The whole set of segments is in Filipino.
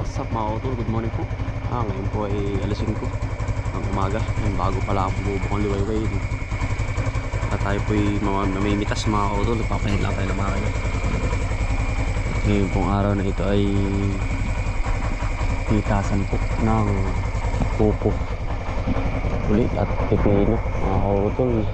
What's up mga utol? Good morning po. Ngayon po ay alas 5 ng umaga. Yung bago pala ako bubukang liwayway. At tayo po ay mamimitas mga utol. Nagpapahinit lang tayo ng makina. Ngayon pong araw na ito ay pitasan po ng pupo ulit at pipino mga utol.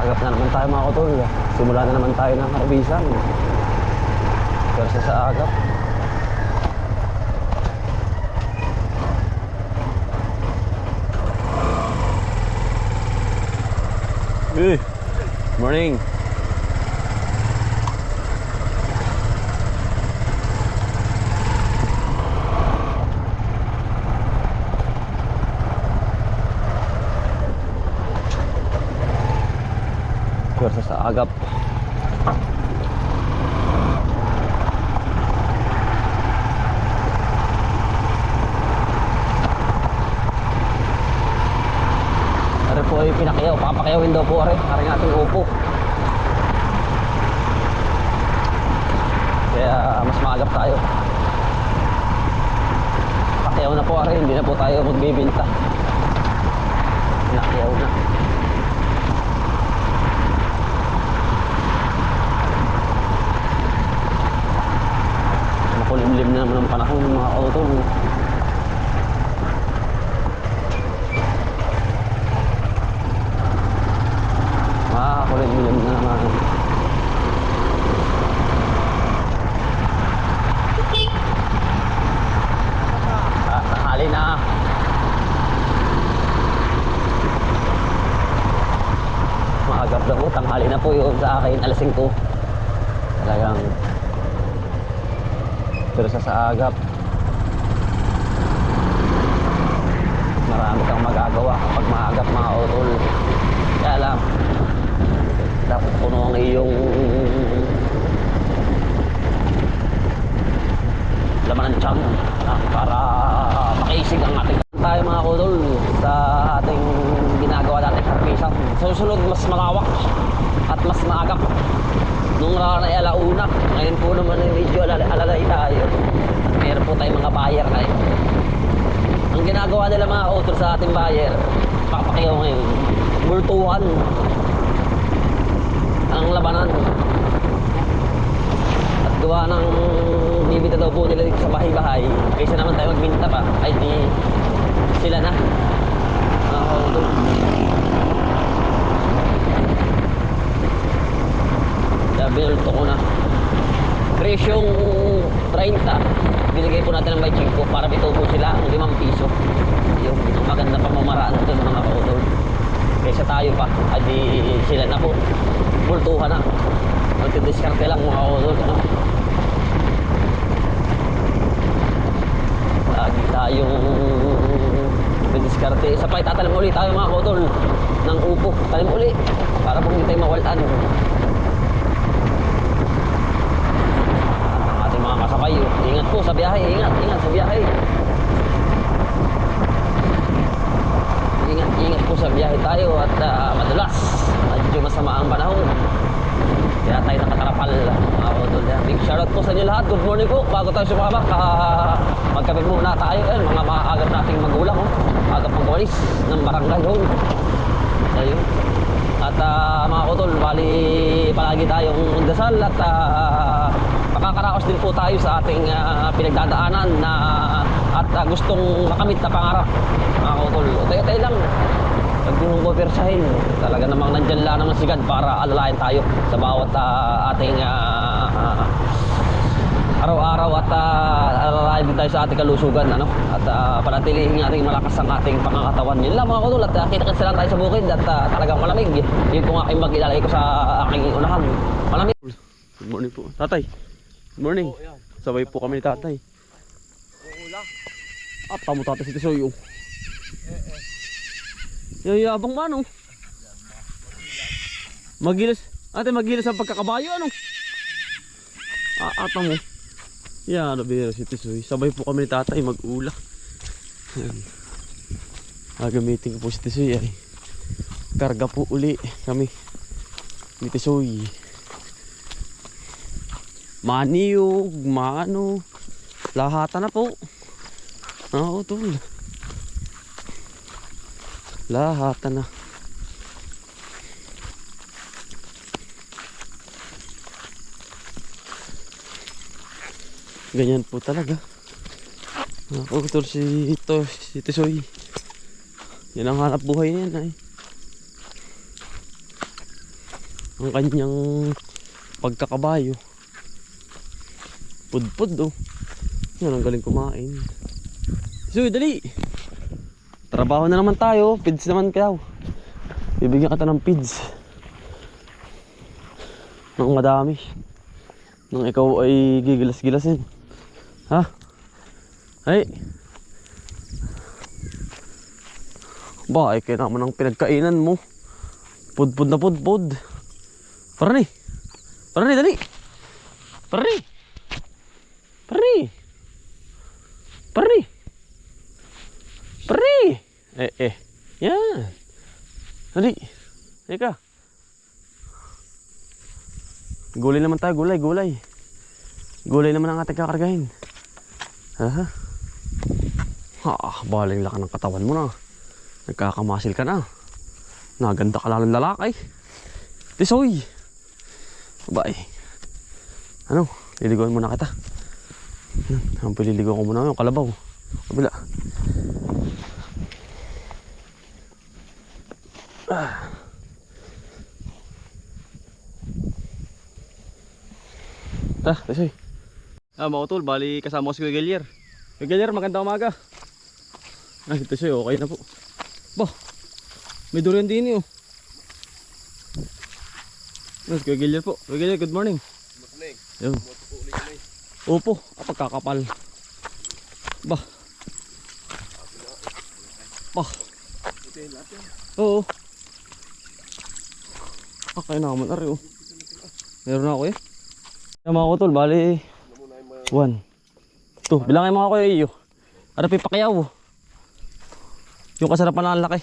Agap na naman tayo mga utol. Simula na naman tayo ng harbisan. Pero sa agap morning. Pwersa sa agap. Ari po ay pinakyaw, papakayawin daw po ari ating upo. Kaya mas maagap tayo. Pakyaw na po ari, hindi na po tayo magbibinta. Pinakyaw na. Makulimlim na naman ang panahon ng mga auto. Makulimlim na naman. Tanghali na. Maagap na po, tanghali na po yun sa akin, alas 5. Talagang pero sa agap marami kang magagawa kapag maagap mga utol. Kaya lang dapat puno ang iyong laman ng tiyan para makiisig ang ating tayo mga utol sa ating ginagawa natin harbisan. Susunod mas malawak at mas maagap. Nung ay alauna, ngayon po naman ay medyo alalay tayo. Meron po tayong mga buyer ngayon. Ang ginagawa nila mga auto sa ating buyer, papakyaw ngayon, multuhan ang labanan. At gawa ng bibita daw po nila sa bahay-bahay, kaysa naman tayo magbinta pa, ay di sila na mga auto. Binulto ko na presyong 30, binigay po natin ng may 5 para bitubo sila ng 5 piso. Yung maganda pamamaraan natin mga kautol. Kaysa tayo pa, adi sila na po bultuhan na, magdidiskarte lang mga kautol. Lagi tayong didiskarte. Isa pa itatalim ulit tayo mga kautol ng upo, talim ulit para po hindi tayo mawalan. Kasabay, ingat po sa biyahe, ingat sa biyahe. Ingat po sa biyahe tayo at madalas medyo masama ang panahon. Kaya tayo nakatarapal mga utol. Big shoutout po sa inyo lahat. Good morning po. Bago tayo sumabak, magkape muna tayo. Mga maagap nating magulang, agap magwalis ng barangay home. Ayun. At mga utol, bali palagi tayong dasal at makakaraos din po tayo sa ating pinagdadaanan na at gustong makamit na pangarap mga utol. Tayo-tayo lang, huwag yung pupersahin. Talaga namang nandyan lang naman sigad para alalayan tayo sa bawat ating araw-araw at alalayan din tayo sa ating kalusugan, ano? At panatilihin ating malakas ang ating pangangatawan. Yun lang mga kutol, at kita-kita lang tayo sa bukid at talagang malamig. Yun po nga aking mag-ilalagay ko sa aking unahan. Malamig. Good morning po. Tatay. Good morning. Sabay po kami ni tatay. Tamo tatay si Tisoy. Yabang ba ano? Magilas. Ate, magilas ang pagkakabayo ano? Ata mo. Yan, nabira si Tisoy. Sabay po kami ni tatay mag-ula. Gagamitin ko po si Tisoy ay karga po uli kami ni Tisoy. Maniyog, mano, lahata na po. Oo, tol. Lahata na. Ganyan po talaga. Ako tol si Tisoy. Yan ang hanap buhay niyan ay. Ang kanyang pagkakabayo. Pudpud oh. Yan ang galing kumain. Tisoy, dali. Trabaho na naman tayo. Pids naman kayaw. Bibigyan ka ng pids. Nang madami. Nang ikaw ay gigilas-gilasin. Ha? Ay. Ba, ay kaya naman ang pinagkainan mo. Pudpud na pudpud. Para ni. Para ni, dali. Para ni. Para ni. Para ni. Para ni. Yan. Dali. Ika. Gulay naman tayo, gulay. Gulay naman ang ating kakargahin. Baling laki ng katawan mo na. Nagkakamasil ka na. Naganda ka lalong lalaki. Tisoy. Bye. Ano? Liligawan muna kita. Ang pililigawan ko muna yung kalabaw. Kabila. Tisoy. Mga tol, bali kasama ko si Kuya Gelier. Kuya Gelier, magandang umaga. Ay, Tisoy, okay na po. Bah, may durian din eh. Kuya Gelier po. Kuya Gelier, good morning. Good morning. Yun. Opo, pagkakapal. Bah. Bah. Oo. Kaya naman na rin oh. Meron na ako eh. Mga kutol, bali 1, 2, bilangin mga kuya iyo. Ano pipakiyaw? Yung kasarapan na ang laki.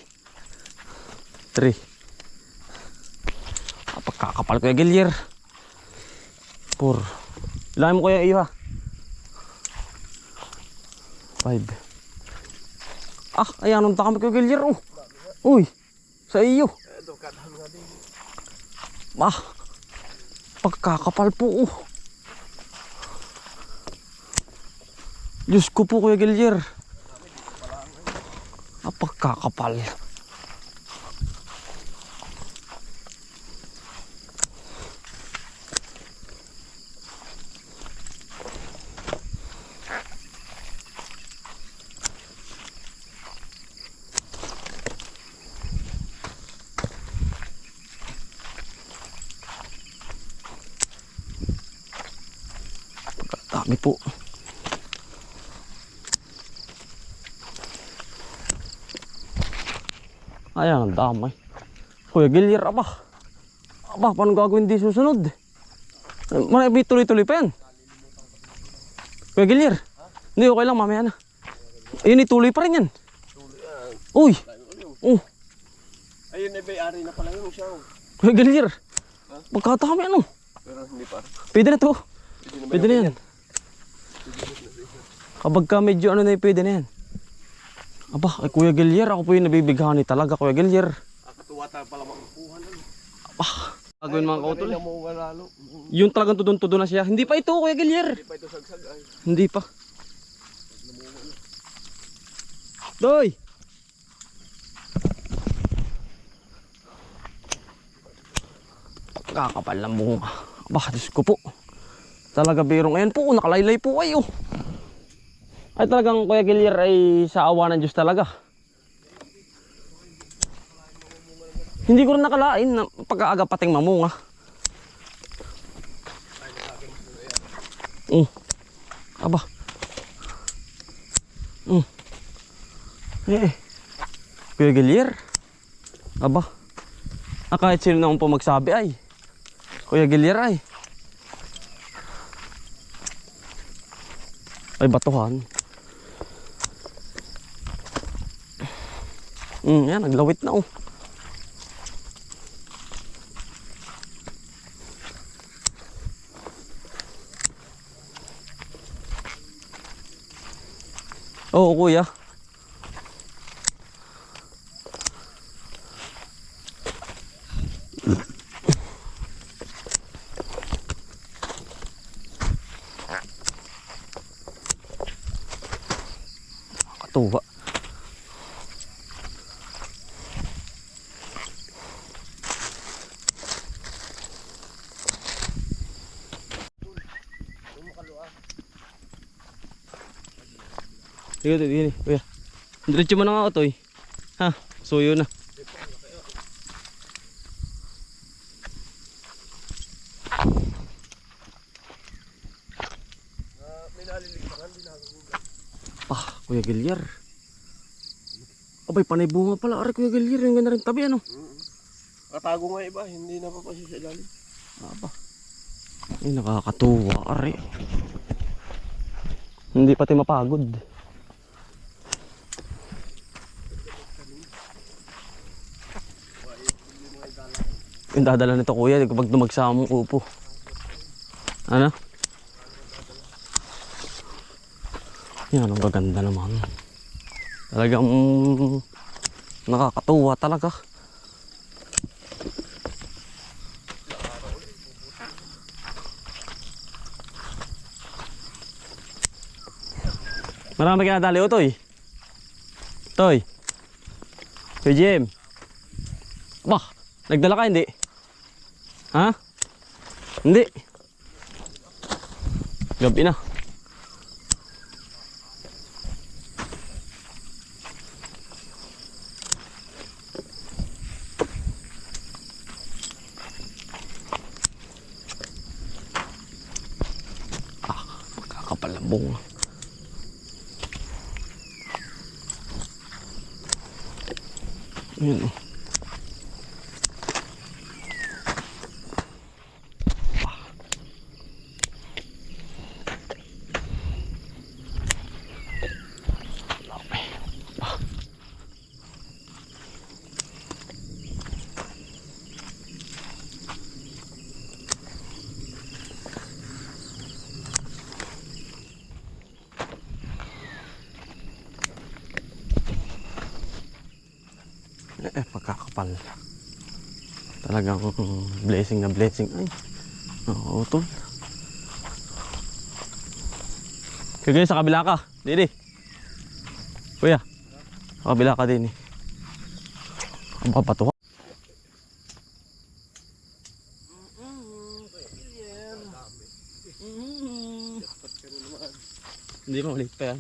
3. Pagkakapal kuya Gelier. 4. Bilangin mo kuya iyo ha. 5. Ayan, nunta kami kuya Gelier oh. Uy, sa iyo. Pagkakapal po oh. Diyos ko po Kuya Gelier. Pagkakapal. Dami po. Ayan, ang damay. Kuya Gelier, paano gagawin di susunod? May tuloy-tuloy pa yan. Kuya Gelier, hindi, okay lang, mamaya na. Ayun, ituloy pa rin yan. Uy! Ayun, may-ari na pala yun siya. Kuya Gelier, pagkatami ano? Pero hindi pa. Pwede na to. Pwede na yan. Kapag ka medyo ano na pwede na yan. Kuya Gelier, ako po yung nabibighani talaga, Kuya Gelier. Katuwa tayo pala makukuha lang. Gagawin mga kautol eh. Yung talagang tudon-tudon na siya. Hindi pa ito, Kuya Gelier. Hindi pa ito sagsag ay. Hindi pa. Doy! Kakapal ng bunga. Diyos ko po. Talaga birong. Ayan po, nakalaylay po ay oh. Ay talagang Kuya Gilier ay sa awa ng Diyos talaga. Hindi ko rin nakalain na pagkaaga pating mamunga. Aba. Kuya Gilier. Aba. Kahit sino naman po magsabi ay. Kuya Gilier ay. Ay batuhan. Yan, naglawit na oh. Oo, kuya. Katuwa. Sige, sige, kuya. Diretso mo na nga ito eh. Ha, suyo na. May naliligtakan, di nakagugan. Kuya Gilier. Abay, panay bunga pala. Aray, Kuya Gilier, yung ganda rin tabi, ano? Katago nga iba, hindi napapasya sa ilalim. Aba. Ay, nakakatuwa, aray. Hindi pati mapagod. Yung dadala nito kuya kapag dumagsa mong upo. Ano? Yan ang gaganda naman. Talagang nakakatuwa talaga. Marami ka nadali o Toy? Toy? Toy Jim? Bah, nagdala ka hindi? Ha? Hindi. Gabi na. Magkakapalambong. Ayan. Pagkakapal. Talagang blessing na blessing. Ay, oo tol. Kaya sa kabila ka, Didi. Kuya, sa kabila ka din eh. Ang papatuwa. Hindi mo ulit pa yan.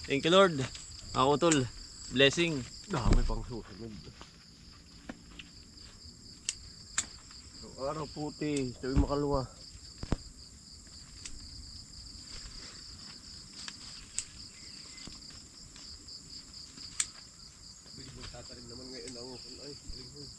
Thank you Lord. Ako tol. Blessing. Dami pang susunod. Araw puti, sabi makaluwa. Tatanim naman ngayon ang ay, lingkod.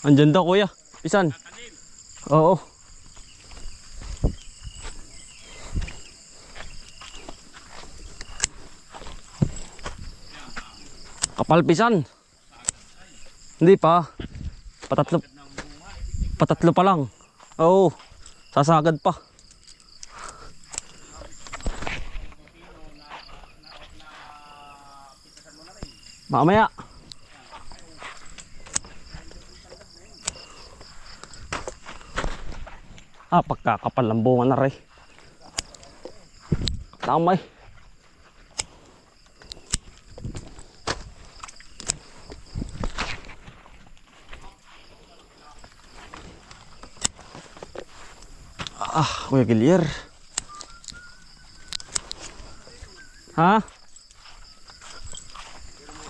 Andyan daw kuya. Isan? Oo. Kapalpisan. Hindi pa. Patatlo. Patatlo pa lang. Oo. Sasagad pa. Mamaya. Pagkakapal ng bunga na rin. Tamay. Kuya Gilier. Ha?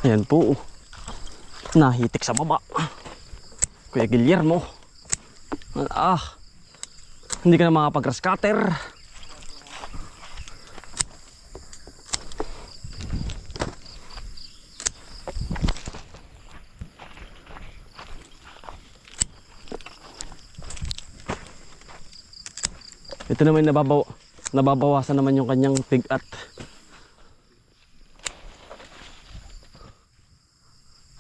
Ayan po. Nahitik sa baba. Kuya Gilier mo. Hindi ka na makapag-grass cutter. Ito naman nababawasan naman yung kanyang tigat.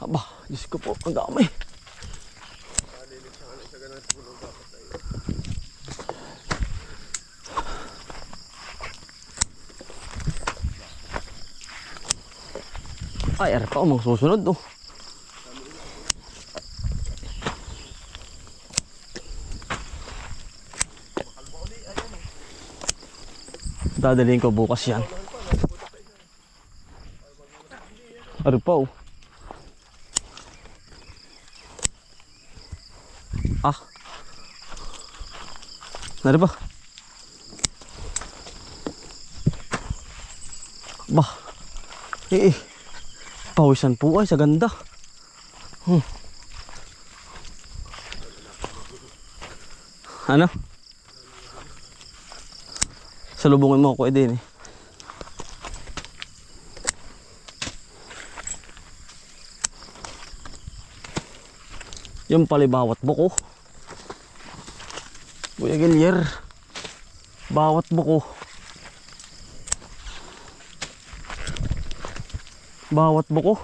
Aba, Diyos ko po, ang dami. Ay, pa umang susunod oh. Dadalhin ko bukas yan. Ano pa oh. Ano ba? Bah. Pawisan po ay sa ganda. Ano? Salubungin mo ako din eh. Yung pala bawat buko. Kuya Gilier. Bawat buko. Bawat buko.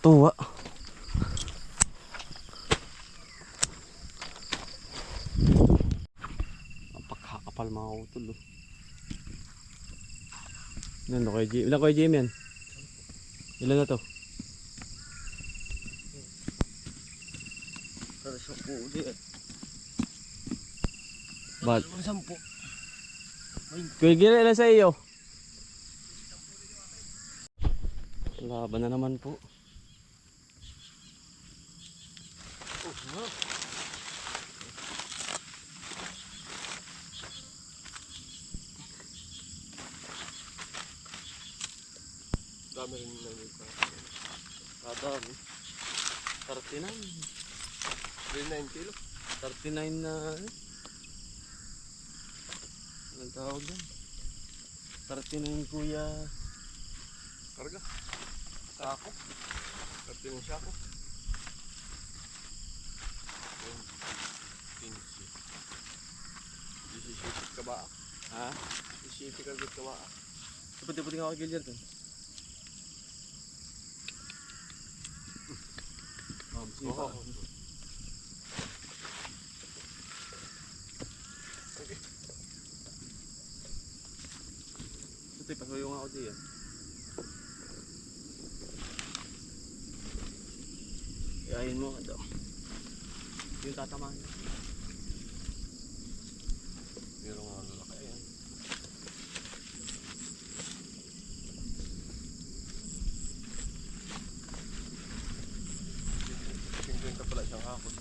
Katuwa. Napakakapal mga utol oh. Ilan kay Jim yan? Ilan na to? Sampu ulit. Ba't? Sampu. Kuya Gilier, ilan sa iyo? Laban na naman po. Dami rin nila nito. Dami. 39. 39 kilo. 39 na anong tawag doon? 39 kuya. Karga. Sako. 39 sako. 17 ka ba? Ha? 17 ka ba? Puti-puti nga ako kay Gilier doon. Oo. Puti, pasuyo nga ako diyan. Iayin mo nga daw. Yung tatamaan. Meron nga lalaki yan. Tingin pala isang hakot.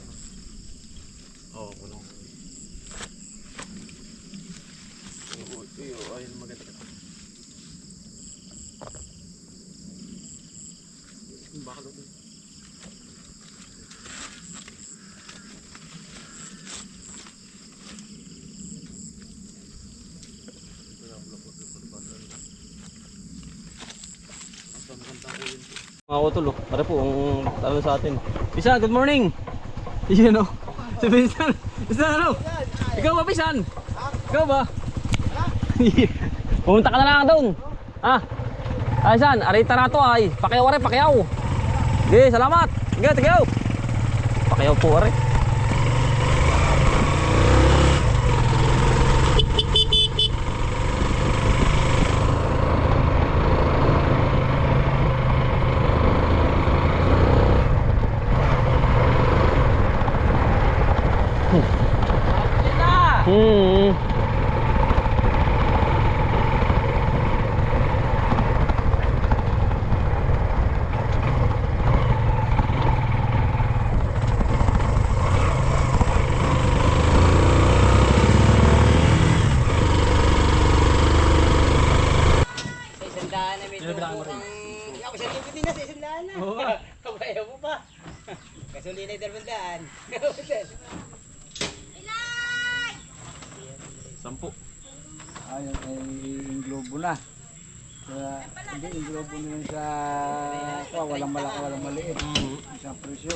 Oo, kulong. Ayun, maganda ka. Baka doon. Mga utol, oh. Pare po, ang tanong sa atin. Pisan, good morning! Yun, oh. Si Pisan. Pisan, ano? Ikaw ba, Pisan? Ikaw ba? Pumunta ka na lang doon. Ha? Ay, Pisan, arita na to ay. Pakiyaw, are, pakiyaw. Okay, salamat. Okay, tigaw. Pakiyaw po, are. Hmm. Sandaan na may tukang... Ako sa libo din na sa sandaan na. Oo. Kabayaw mo pa. Gasolina ay 200. Sampu. Ayun ay yung globo na. Hindi yung globo na yun sa walang malaki, walang maliit. Isang presyo.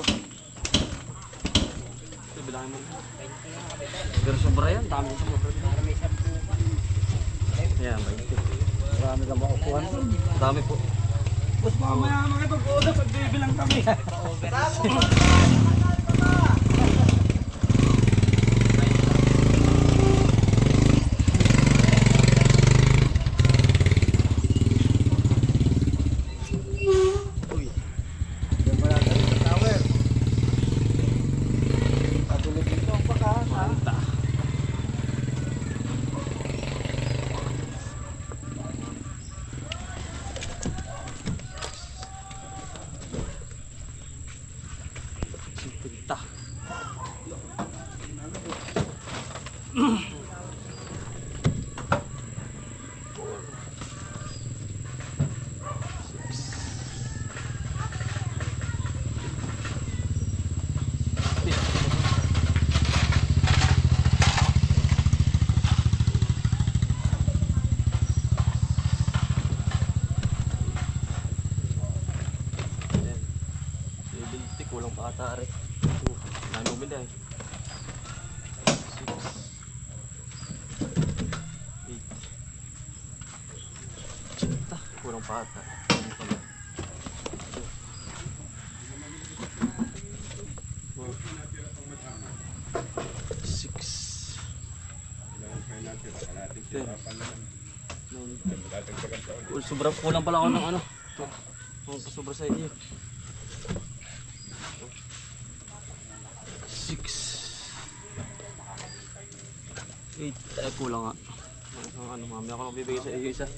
Bilangin mo. Pero sobra yan, dami ko sobra. Ayan, 20. Marami kang makukuhan. Dami po. Boss, mamaya makipag-uusap at bibilang kami. Diyan mo lang sa tower. Patulog dito ang baka. Manta. Sintinta. Kulang pa ata rin. Nano bili ay. 6 8 kulang pa ata. 6 Sobra kulang pala ako ng ano. Ito. Ang pasobra sa inyo. 6 8 ay kulang nga. Ano, mamaya ako magbibigay sa iyo isa.